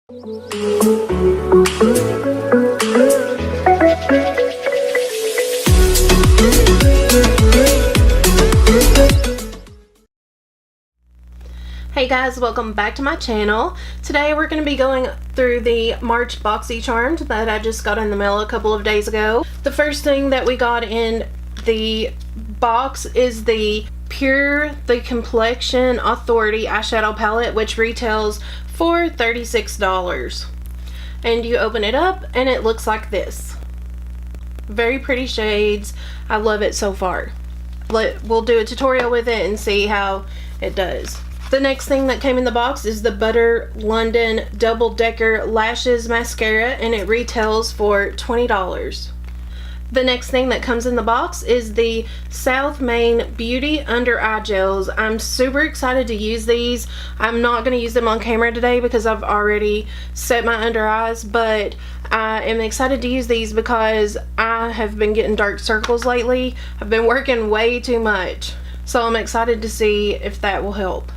Hey guys, welcome back to my channel. Today we're going to be going through the March Boxycharms that I just got in the mail a couple of days ago. The first thing that we got in the box is the Pure the Complexion Authority eyeshadow palette, which retails for $36. And you open it up and it looks like this. Very pretty shades. I love it so far. We'll do a tutorial with it and see how it does. The next thing that came in the box is the Butter London Double Decker Lashes Mascara, and it retails for $20. The next thing that comes in the box is the South Main Beauty Under Eye Gels. I'm super excited to use these. I'm not going to use them on camera today because I've already set my under eyes, but I am excited to use these because I have been getting dark circles lately. I've been working way too much, so I'm excited to see if that will help.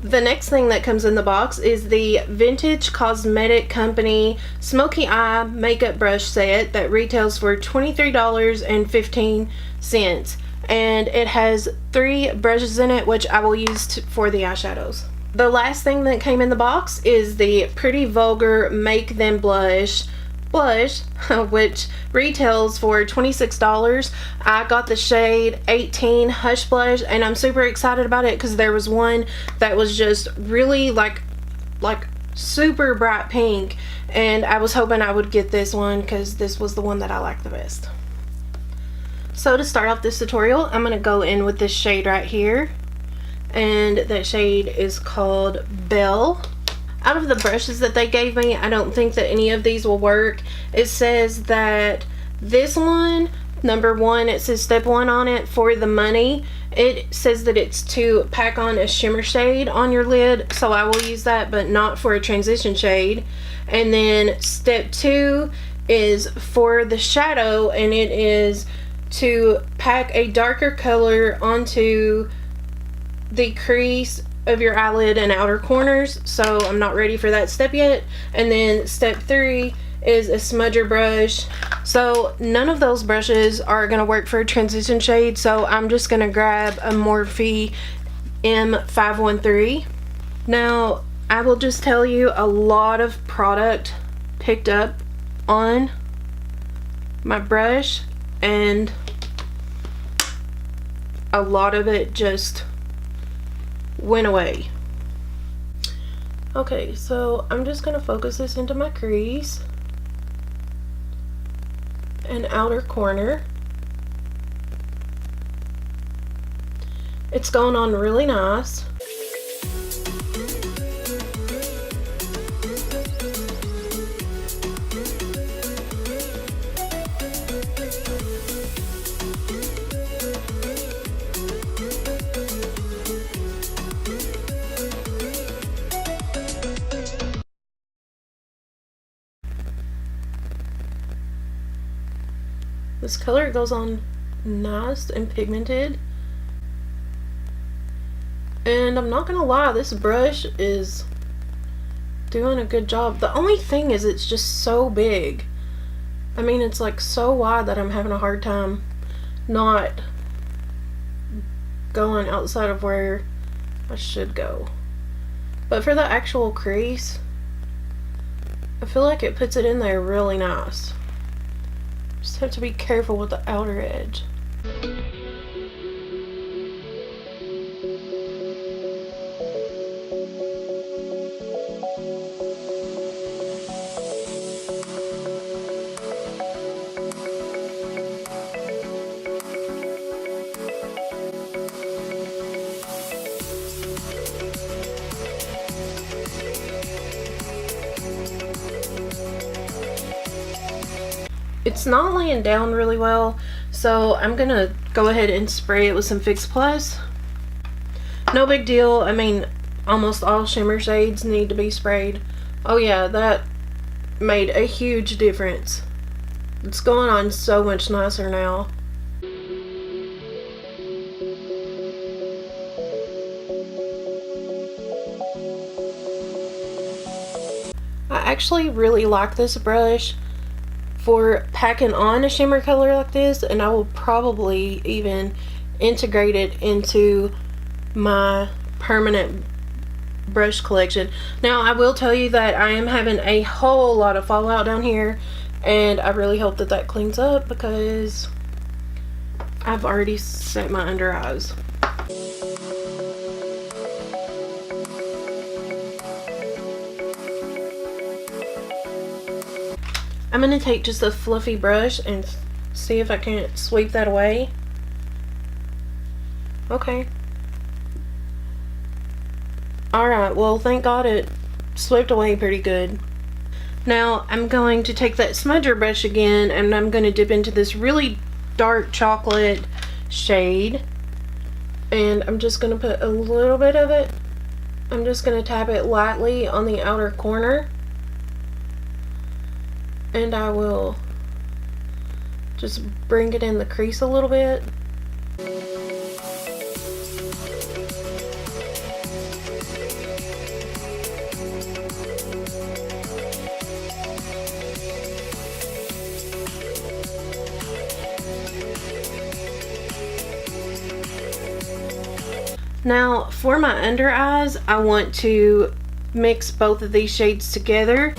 The next thing that comes in the box is the Vintage Cosmetic Company Smoky Eye Makeup Brush Set that retails for $23.15, and it has 3 brushes in it, which I will use for the eyeshadows. The last thing that came in the box is the Pretty Vulgar Make Them Blush, which retails for $26. I got the shade 18 Hush Blush, and I'm super excited about it because there was one that was just really like super bright pink, and I was hoping I would get this one because this was the one that I liked the best. So to start off this tutorial, I'm going to go in with this shade right here, and that shade is called Belle. Out of the brushes that they gave me, I don't think that any of these will work. It says that this one, number 1, it says step 1 on it for the money. It says that it's to pack on a shimmer shade on your lid, so I will use that, but not for a transition shade. And then step 2 is for the shadow, and it is to pack a darker color onto the crease of your eyelid and outer corners, so I'm not ready for that step yet. And then step 3 is a smudger brush. So none of those brushes are going to work for a transition shade, so I'm just going to grab a Morphe M513. Now I will just tell you, a lot of product picked up on my brush and a lot of it just went away. Okay, so I'm just going to focus this into my crease and outer corner. It's going on really nice. This color goes on nice and pigmented, and I'm not gonna lie, this brush is doing a good job. The only thing is it's just so big. I mean, it's like so wide that I'm having a hard time not going outside of where I should go. But for the actual crease, I feel like it puts it in there really nice. Just have to be careful with the outer edge. It's not laying down really well, so I'm gonna go ahead and spray it with some Fix Plus. No big deal. I mean, almost all shimmer shades need to be sprayed. Oh yeah, that made a huge difference. It's going on so much nicer now. I actually really like this brush for packing on a shimmer color like this, and I will probably even integrate it into my permanent brush collection. Now I will tell you that I am having a whole lot of fallout down here, and I really hope that that cleans up because I've already set my under eyes. I'm going to take just a fluffy brush and see if I can sweep that away. Okay. Alright, well thank God it swept away pretty good. Now I'm going to take that smudger brush again, and I'm going to dip into this really dark chocolate shade, and I'm just going to put a little bit of it. I'm just going to tap it lightly on the outer corner, and I will just bring it in the crease a little bit. Now for my under eyes, I want to mix both of these shades together.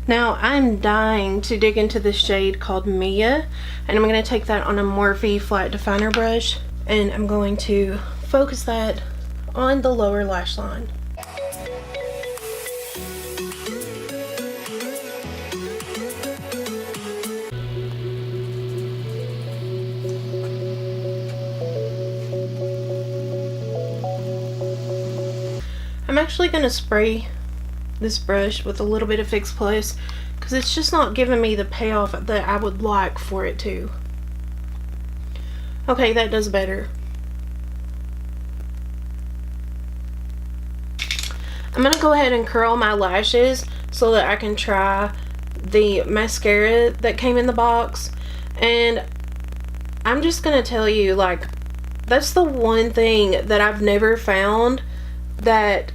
Now I'm dying to dig into this shade called Mia, and I'm going to take that on a Morphe flat definer brush, and I'm going to focus that on the lower lash line. I'm actually going to spray this brush with a little bit of Fix Plus because it's just not giving me the payoff that I would like for it to. Okay, that does better. I'm going to go ahead and curl my lashes so that I can try the mascara that came in the box. And I'm just going to tell you, like, that's the one thing that I've never found that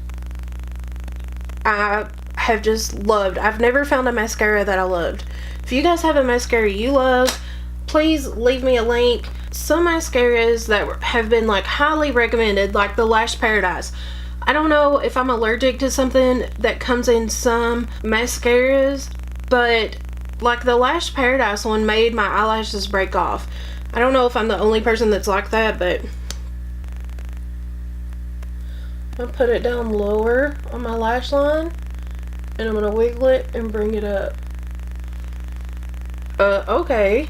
I have just loved. I've never found a mascara that I loved. If you guys have a mascara you love, please leave me a link. Some mascaras that have been like highly recommended, like the Lash Paradise. I don't know if I'm allergic to something that comes in some mascaras, but like the Lash Paradise one made my eyelashes break off. I don't know if I'm the only person that's like that, but I'll put it down lower on my lash line, and I'm going to wiggle it and bring it up. Okay.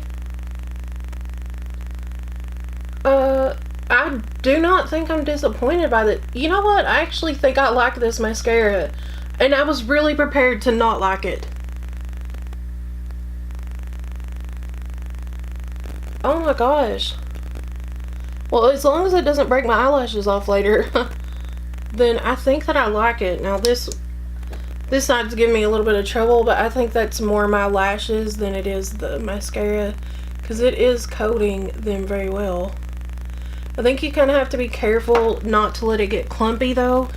I do not think I'm disappointed by that. You know what? I actually think I like this mascara, and I was really prepared to not like it. Oh my gosh. Well, as long as it doesn't break my eyelashes off later, then I think that I like it. Now this side's giving me a little bit of trouble, but I think that's more my lashes than it is the mascara, because it is coating them very well. I think you kind of have to be careful not to let it get clumpy though.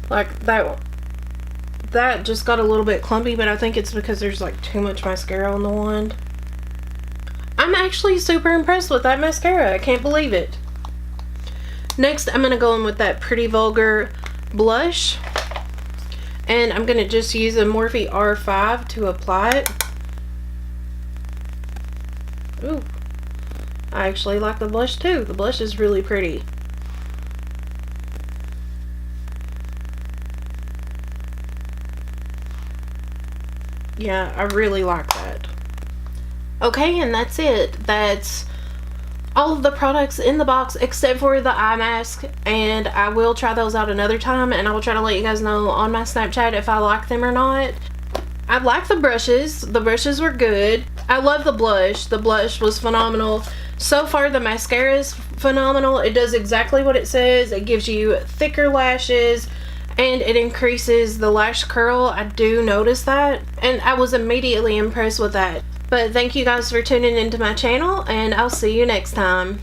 Like that just got a little bit clumpy, but I think it's because there's like too much mascara on the wand. I'm actually super impressed with that mascara. I can't believe it. Next, I'm going to go in with that Pretty Vulgar blush, and I'm going to just use a Morphe R5 to apply it. Ooh, I actually like the blush too. The blush is really pretty. Yeah, I really like that. Okay, and that's it. That's all of the products in the box except for the eye mask, and I will try those out another time, and I will try to let you guys know on my Snapchat if I like them or not. I like the brushes. The brushes were good. I love the blush. The blush was phenomenal. So far the mascara is phenomenal. It does exactly what it says. It gives you thicker lashes and it increases the lash curl. I do notice that, and I was immediately impressed with that. But thank you guys for tuning into my channel, and I'll see you next time.